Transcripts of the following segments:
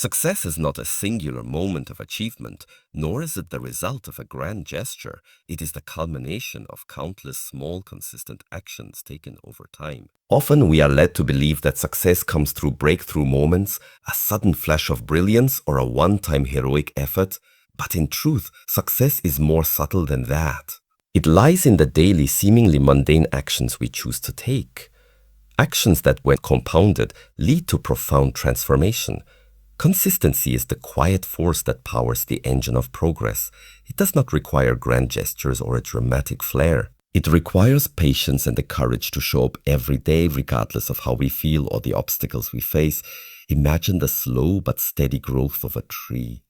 Success is not a singular moment of achievement, nor is it the result of a grand gesture. It is the culmination of countless small, consistent actions taken over time. Often we are led to believe that success comes through breakthrough moments, a sudden flash of brilliance, or a one-time heroic effort. But in truth, success is more subtle than that. It lies in the daily, seemingly mundane actions we choose to take. Actions that, when compounded, lead to profound transformation. Consistency is the quiet force that powers the engine of progress. It does not require grand gestures or a dramatic flair. It requires patience and the courage to show up every day regardless of how we feel or the obstacles we face. Imagine the slow but steady growth of a tree.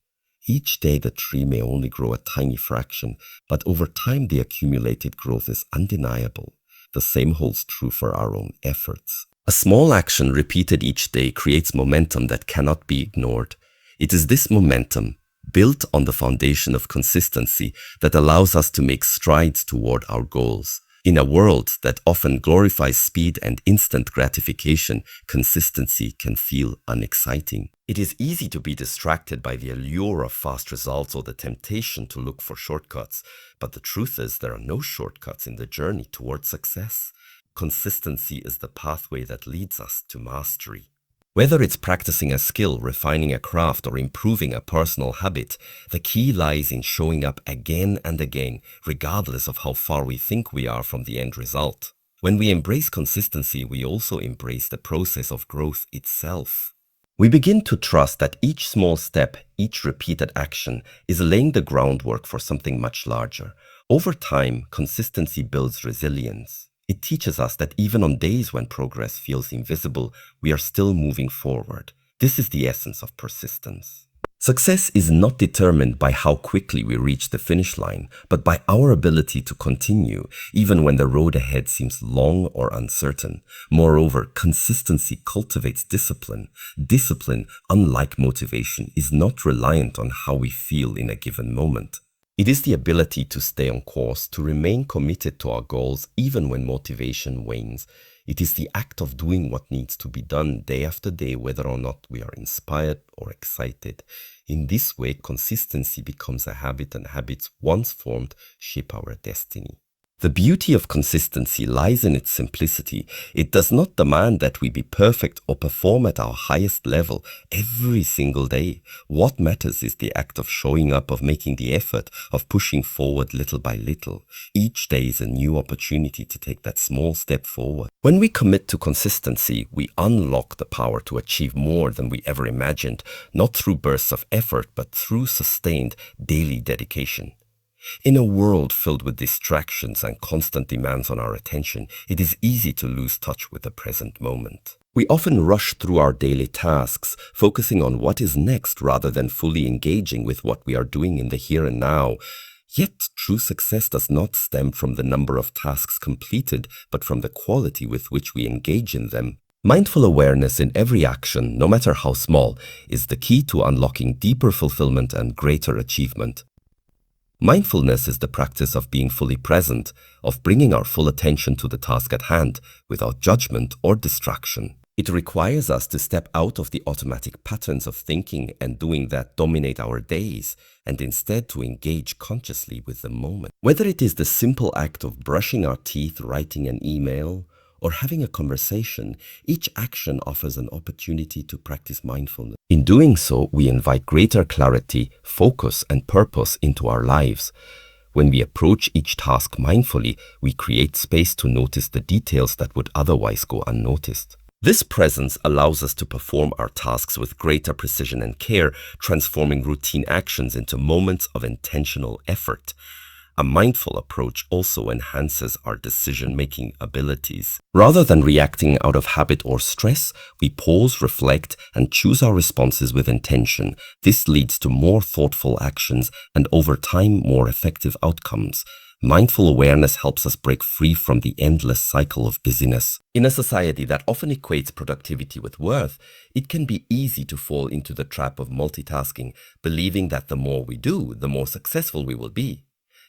Each day the tree may only grow a tiny fraction, but over time the accumulated growth is undeniable. The same holds true for our own efforts. A small action repeated each day creates momentum that cannot be ignored. It is this momentum, built on the foundation of consistency, that allows us to make strides toward our goals. In a world that often glorifies speed and instant gratification, consistency can feel unexciting. It is easy to be distracted by the allure of fast results or the temptation to look for shortcuts, but the truth is there are no shortcuts in the journey toward success. Consistency is the pathway that leads us to mastery. Whether it's practicing a skill, refining a craft, or improving a personal habit, the key lies in showing up again and again, regardless of how far we think we are from the end result. When we embrace consistency, we also embrace the process of growth itself. We begin to trust that each small step, each repeated action, is laying the groundwork for something much larger. Over time, consistency builds resilience. It teaches us that even on days when progress feels invisible, we are still moving forward. This is the essence of persistence. Success is not determined by how quickly we reach the finish line, but by our ability to continue, even when the road ahead seems long or uncertain. Moreover, consistency cultivates discipline. Discipline, unlike motivation, is not reliant on how we feel in a given moment. It is the ability to stay on course, to remain committed to our goals even when motivation wanes. It is the act of doing what needs to be done day after day, whether or not we are inspired or excited. In this way, consistency becomes a habit, and habits, once formed, shape our destiny. The beauty of consistency lies in its simplicity. It does not demand that we be perfect or perform at our highest level every single day. What matters is the act of showing up, of making the effort, of pushing forward little by little. Each day is a new opportunity to take that small step forward. When we commit to consistency, we unlock the power to achieve more than we ever imagined, not through bursts of effort, but through sustained daily dedication. In a world filled with distractions and constant demands on our attention, it is easy to lose touch with the present moment. We often rush through our daily tasks, focusing on what is next rather than fully engaging with what we are doing in the here and now. Yet, true success does not stem from the number of tasks completed, but from the quality with which we engage in them. Mindful awareness in every action, no matter how small, is the key to unlocking deeper fulfillment and greater achievement. Mindfulness is the practice of being fully present, of bringing our full attention to the task at hand without judgment or distraction. It requires us to step out of the automatic patterns of thinking and doing that dominate our days, and instead to engage consciously with the moment. Whether it is the simple act of brushing our teeth, writing an email, or having a conversation, each action offers an opportunity to practice mindfulness. In doing so, we invite greater clarity, focus, and purpose into our lives. When we approach each task mindfully, we create space to notice the details that would otherwise go unnoticed. This presence allows us to perform our tasks with greater precision and care, transforming routine actions into moments of intentional effort. A mindful approach also enhances our decision-making abilities. Rather than reacting out of habit or stress, we pause, reflect, and choose our responses with intention. This leads to more thoughtful actions and, over time, more effective outcomes. Mindful awareness helps us break free from the endless cycle of busyness. In a society that often equates productivity with worth, it can be easy to fall into the trap of multitasking, believing that the more we do, the more successful we will be.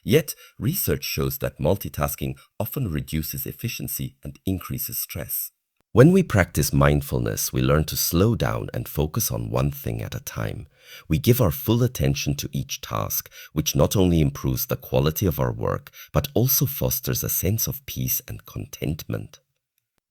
Yet, research shows that multitasking often reduces efficiency and increases stress. When we practice mindfulness, we learn to slow down and focus on one thing at a time. We give our full attention to each task, which not only improves the quality of our work, but also fosters a sense of peace and contentment.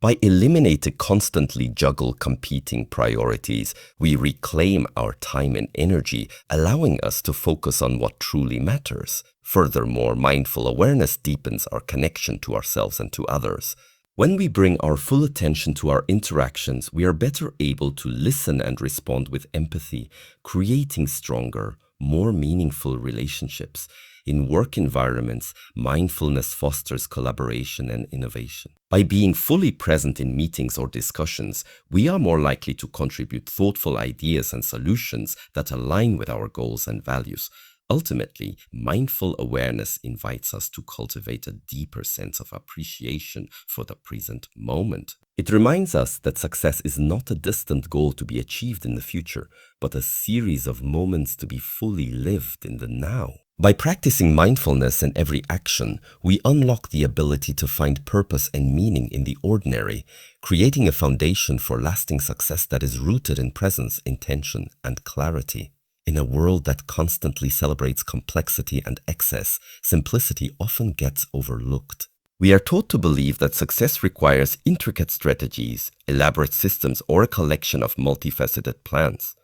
By eliminating constantly juggle competing priorities, we reclaim our time and energy, allowing us to focus on what truly matters. Furthermore, mindful awareness deepens our connection to ourselves and to others. When we bring our full attention to our interactions, we are better able to listen and respond with empathy, creating stronger, more meaningful relationships. In work environments, mindfulness fosters collaboration and innovation. By being fully present in meetings or discussions, we are more likely to contribute thoughtful ideas and solutions that align with our goals and values. Ultimately, mindful awareness invites us to cultivate a deeper sense of appreciation for the present moment. It reminds us that success is not a distant goal to be achieved in the future, but a series of moments to be fully lived in the now. By practicing mindfulness in every action, we unlock the ability to find purpose and meaning in the ordinary, creating a foundation for lasting success that is rooted in presence, intention, and clarity. In a world that constantly celebrates complexity and excess, simplicity often gets overlooked. We are taught to believe that success requires intricate strategies, elaborate systems, or a collection of multifaceted plans.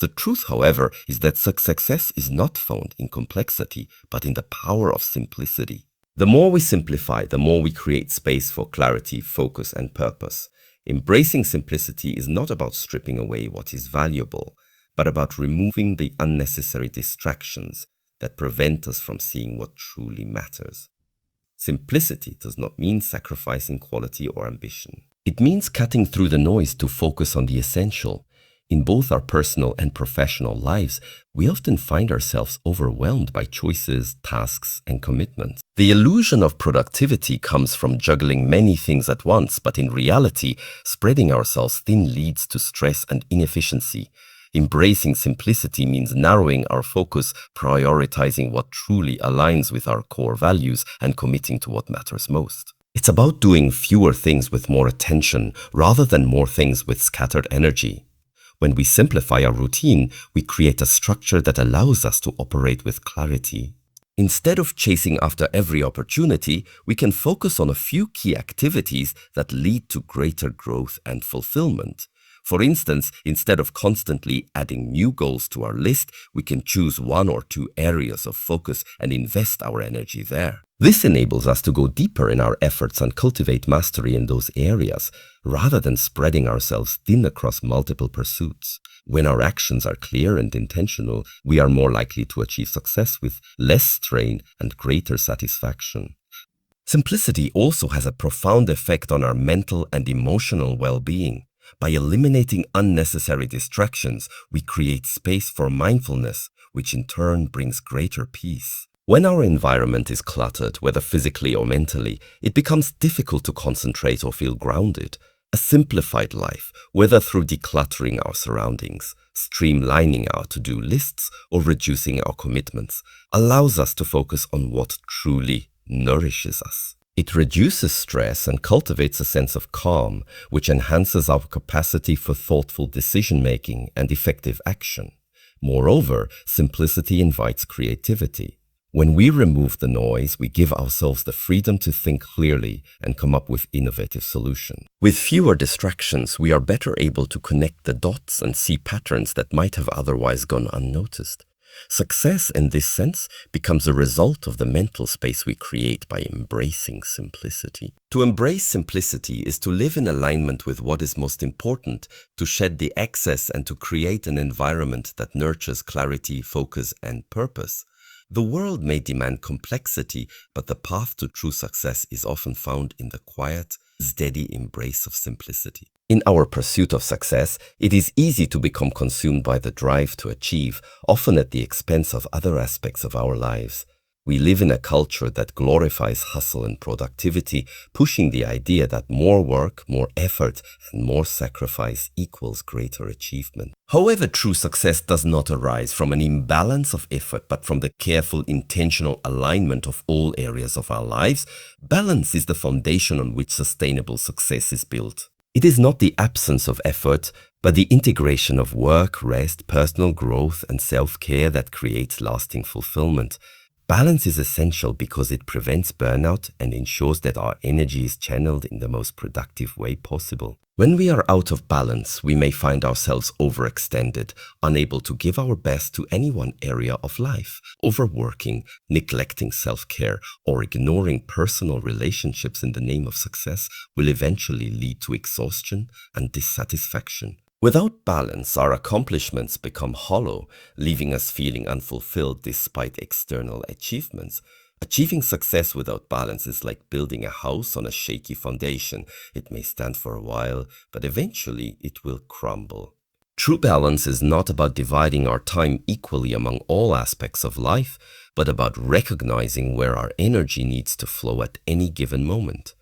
The truth, however, is that success is not found in complexity, but in the power of simplicity. The more we simplify, the more we create space for clarity, focus, and purpose. Embracing simplicity is not about stripping away what is valuable, but about removing the unnecessary distractions that prevent us from seeing what truly matters. Simplicity does not mean sacrificing quality or ambition. It means cutting through the noise to focus on the essential. In both our personal and professional lives, we often find ourselves overwhelmed by choices, tasks, and commitments. The illusion of productivity comes from juggling many things at once, but in reality, spreading ourselves thin leads to stress and inefficiency. Embracing simplicity means narrowing our focus, prioritizing what truly aligns with our core values, and committing to what matters most. It's about doing fewer things with more attention rather than more things with scattered energy. When we simplify our routine, we create a structure that allows us to operate with clarity. Instead of chasing after every opportunity, we can focus on a few key activities that lead to greater growth and fulfillment. For instance, instead of constantly adding new goals to our list, we can choose one or two areas of focus and invest our energy there. This enables us to go deeper in our efforts and cultivate mastery in those areas, rather than spreading ourselves thin across multiple pursuits. When our actions are clear and intentional, we are more likely to achieve success with less strain and greater satisfaction. Simplicity also has a profound effect on our mental and emotional well-being. By eliminating unnecessary distractions, we create space for mindfulness, which in turn brings greater peace. When our environment is cluttered, whether physically or mentally, it becomes difficult to concentrate or feel grounded. A simplified life, whether through decluttering our surroundings, streamlining our to-do lists, or reducing our commitments, allows us to focus on what truly nourishes us. It reduces stress and cultivates a sense of calm, which enhances our capacity for thoughtful decision-making and effective action. Moreover, simplicity invites creativity. When we remove the noise, we give ourselves the freedom to think clearly and come up with innovative solutions. With fewer distractions, we are better able to connect the dots and see patterns that might have otherwise gone unnoticed. Success, in this sense, becomes a result of the mental space we create by embracing simplicity. To embrace simplicity is to live in alignment with what is most important, to shed the excess and to create an environment that nurtures clarity, focus, and purpose. The world may demand complexity, but the path to true success is often found in the quiet, steady embrace of simplicity. In our pursuit of success, it is easy to become consumed by the drive to achieve, often at the expense of other aspects of our lives. We live in a culture that glorifies hustle and productivity, pushing the idea that more work, more effort, and more sacrifice equals greater achievement. However, true success does not arise from an imbalance of effort, but from the careful, intentional alignment of all areas of our lives. Balance is the foundation on which sustainable success is built. It is not the absence of effort, but the integration of work, rest, personal growth, and self-care that creates lasting fulfillment. Balance is essential because it prevents burnout and ensures that our energy is channeled in the most productive way possible. When we are out of balance, we may find ourselves overextended, unable to give our best to any one area of life. Overworking, neglecting self-care, or ignoring personal relationships in the name of success will eventually lead to exhaustion and dissatisfaction. Without balance, our accomplishments become hollow, leaving us feeling unfulfilled despite external achievements. Achieving success without balance is like building a house on a shaky foundation. It may stand for a while, but eventually it will crumble. True balance is not about dividing our time equally among all aspects of life, but about recognizing where our energy needs to flow at any given moment.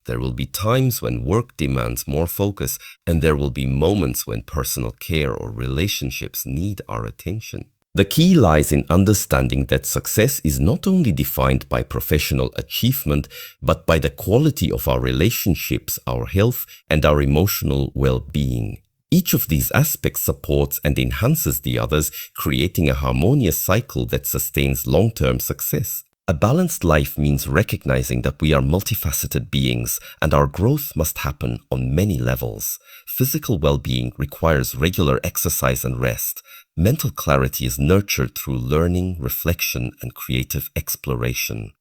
There will be times when work demands more focus, and there will be moments when personal care or relationships need our attention. The key lies in understanding that success is not only defined by professional achievement, but by the quality of our relationships, our health, and our emotional well-being. Each of these aspects supports and enhances the others, creating a harmonious cycle that sustains long-term success. A balanced life means recognizing that we are multifaceted beings and our growth must happen on many levels. Physical well-being requires regular exercise and rest. Mental clarity is nurtured through learning, reflection, and creative exploration.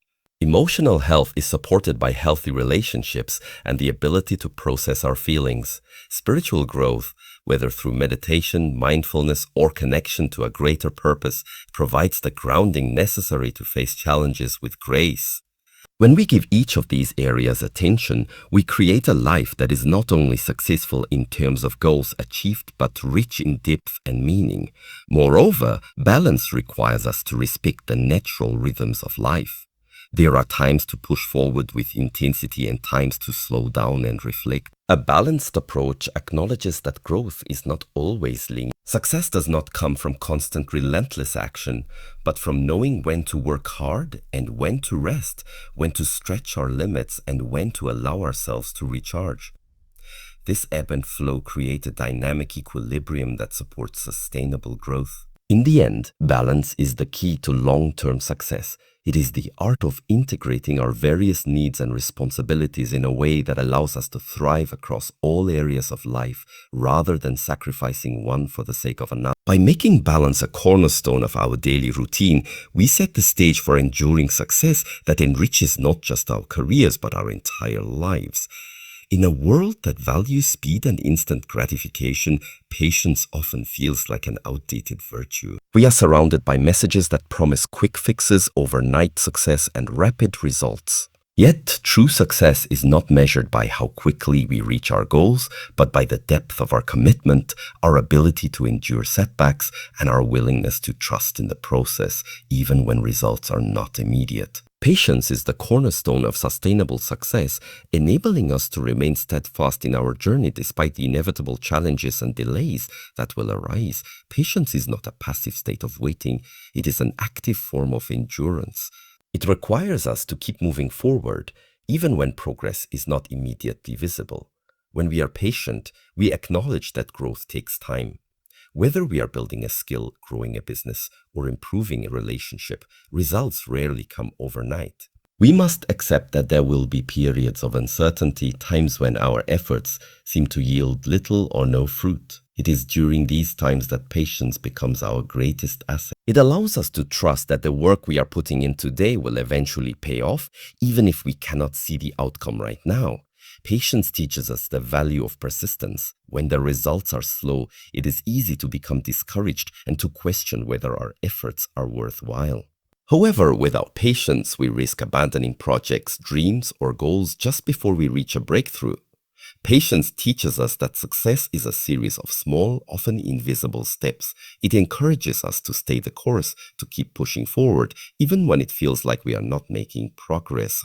Emotional health is supported by healthy relationships and the ability to process our feelings. Spiritual growth, whether through meditation, mindfulness, or connection to a greater purpose, provides the grounding necessary to face challenges with grace. When we give each of these areas attention, we create a life that is not only successful in terms of goals achieved, but rich in depth and meaning. Moreover, balance requires us to respect the natural rhythms of life. There are times to push forward with intensity and times to slow down and reflect. A balanced approach acknowledges that growth is not always linear. Success does not come from constant relentless action, but from knowing when to work hard and when to rest, when to stretch our limits and when to allow ourselves to recharge. This ebb and flow create a dynamic equilibrium that supports sustainable growth. In the end, balance is the key to long-term success. It is the art of integrating our various needs and responsibilities in a way that allows us to thrive across all areas of life rather than sacrificing one for the sake of another. By making balance a cornerstone of our daily routine, we set the stage for enduring success that enriches not just our careers but our entire lives. In a world that values speed and instant gratification, patience often feels like an outdated virtue. We are surrounded by messages that promise quick fixes, overnight success, and rapid results. Yet, true success is not measured by how quickly we reach our goals, but by the depth of our commitment, our ability to endure setbacks, and our willingness to trust in the process, even when results are not immediate. Patience is the cornerstone of sustainable success, enabling us to remain steadfast in our journey despite the inevitable challenges and delays that will arise. Patience is not a passive state of waiting, it is an active form of endurance. It requires us to keep moving forward, even when progress is not immediately visible. When we are patient, we acknowledge that growth takes time. Whether we are building a skill, growing a business, or improving a relationship, results rarely come overnight. We must accept that there will be periods of uncertainty, times when our efforts seem to yield little or no fruit. It is during these times that patience becomes our greatest asset. It allows us to trust that the work we are putting in today will eventually pay off, even if we cannot see the outcome right now. Patience teaches us the value of persistence. When the results are slow, it is easy to become discouraged and to question whether our efforts are worthwhile. However, without patience, we risk abandoning projects, dreams, or goals just before we reach a breakthrough. Patience teaches us that success is a series of small, often invisible steps. It encourages us to stay the course, to keep pushing forward, even when it feels like we are not making progress.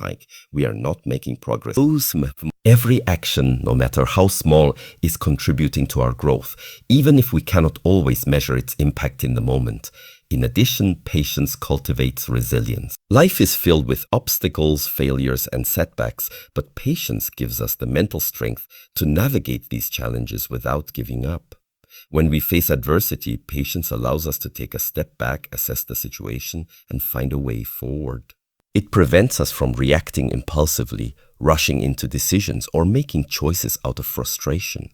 Every action, no matter how small, is contributing to our growth, even if we cannot always measure its impact in the moment. In addition, patience cultivates resilience. Life is filled with obstacles, failures, and setbacks, but patience gives us the mental strength to navigate these challenges without giving up. When we face adversity, patience allows us to take a step back, assess the situation, and find a way forward. It prevents us from reacting impulsively, rushing into decisions, or making choices out of frustration.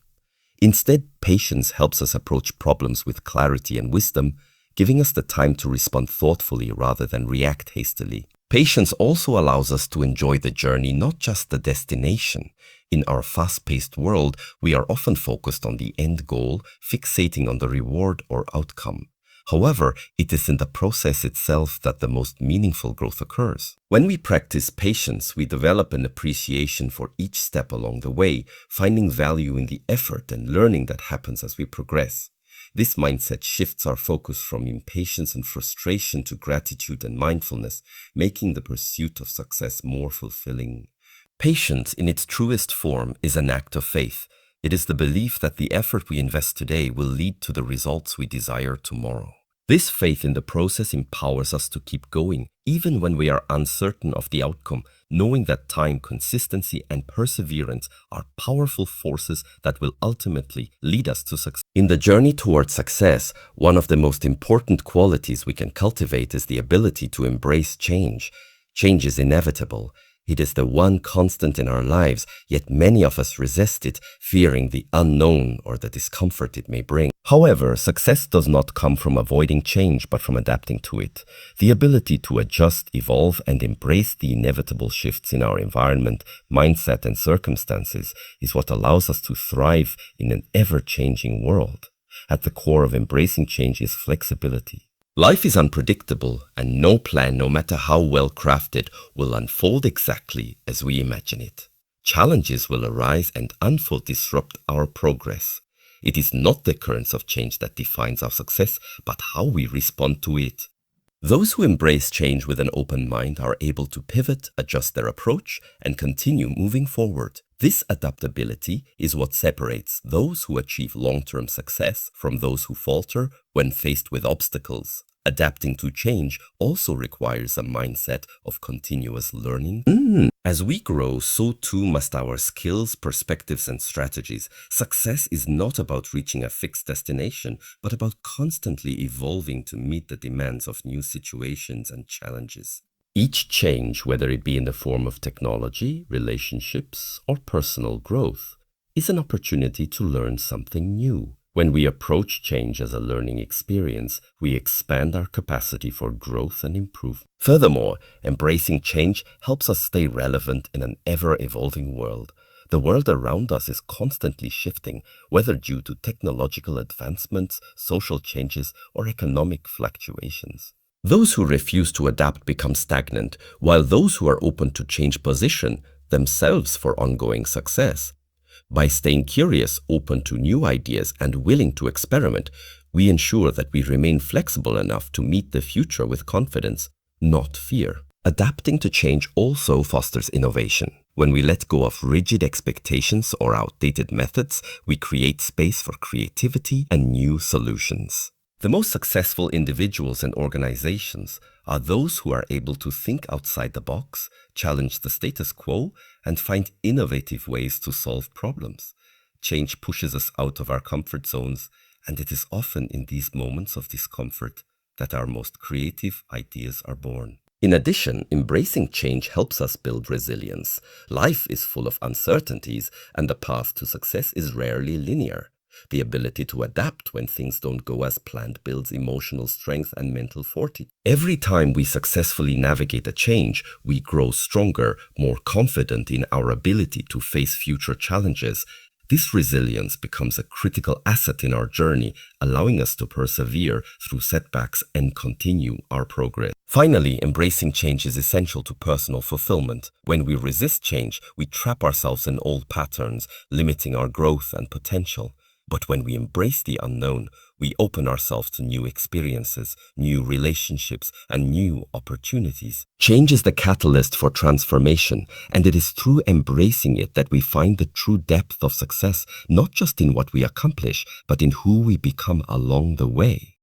Instead, patience helps us approach problems with clarity and wisdom, giving us the time to respond thoughtfully rather than react hastily. Patience also allows us to enjoy the journey, not just the destination. In our fast-paced world, we are often focused on the end goal, fixating on the reward or outcome. However, it is in the process itself that the most meaningful growth occurs. When we practice patience, we develop an appreciation for each step along the way, finding value in the effort and learning that happens as we progress. This mindset shifts our focus from impatience and frustration to gratitude and mindfulness, making the pursuit of success more fulfilling. Patience, in its truest form, is an act of faith. It is the belief that the effort we invest today will lead to the results we desire tomorrow. This faith in the process empowers us to keep going, even when we are uncertain of the outcome, knowing that time, consistency, and perseverance are powerful forces that will ultimately lead us to success. In the journey towards success, one of the most important qualities we can cultivate is the ability to embrace change. Change is inevitable. It is the one constant in our lives, yet many of us resist it, fearing the unknown or the discomfort it may bring. However, success does not come from avoiding change, but from adapting to it. The ability to adjust, evolve, and embrace the inevitable shifts in our environment, mindset, and circumstances is what allows us to thrive in an ever-changing world. At the core of embracing change is flexibility. Life is unpredictable, and no plan, no matter how well crafted, will unfold exactly as we imagine it. Challenges will arise and unfold, disrupt our progress. It is not the occurrence of change that defines our success, but how we respond to it. Those who embrace change with an open mind are able to pivot, adjust their approach, and continue moving forward. This adaptability is what separates those who achieve long-term success from those who falter when faced with obstacles. Adapting to change also requires a mindset of continuous learning. As we grow, so too must our skills, perspectives, and strategies. Success is not about reaching a fixed destination, but about constantly evolving to meet the demands of new situations and challenges. Each change, whether it be in the form of technology, relationships, or personal growth, is an opportunity to learn something new. When we approach change as a learning experience, we expand our capacity for growth and improvement. Furthermore, embracing change helps us stay relevant in an ever-evolving world. The world around us is constantly shifting, whether due to technological advancements, social changes, or economic fluctuations. Those who refuse to adapt become stagnant, while those who are open to change position themselves for ongoing success. By staying curious, open to new ideas, and willing to experiment, we ensure that we remain flexible enough to meet the future with confidence, not fear. Adapting to change also fosters innovation. When we let go of rigid expectations or outdated methods, we create space for creativity and new solutions. The most successful individuals and organizations are those who are able to think outside the box, challenge the status quo, and find innovative ways to solve problems. Change pushes us out of our comfort zones, and it is often in these moments of discomfort that our most creative ideas are born. In addition, embracing change helps us build resilience. Life is full of uncertainties, and the path to success is rarely linear. The ability to adapt when things don't go as planned builds emotional strength and mental fortitude. Every time we successfully navigate a change, we grow stronger, more confident in our ability to face future challenges. This resilience becomes a critical asset in our journey, allowing us to persevere through setbacks and continue our progress. Finally, embracing change is essential to personal fulfillment. When we resist change, we trap ourselves in old patterns, limiting our growth and potential. But when we embrace the unknown, we open ourselves to new experiences, new relationships, and new opportunities. Change is the catalyst for transformation, and it is through embracing it that we find the true depth of success, not just in what we accomplish, but in who we become along the way.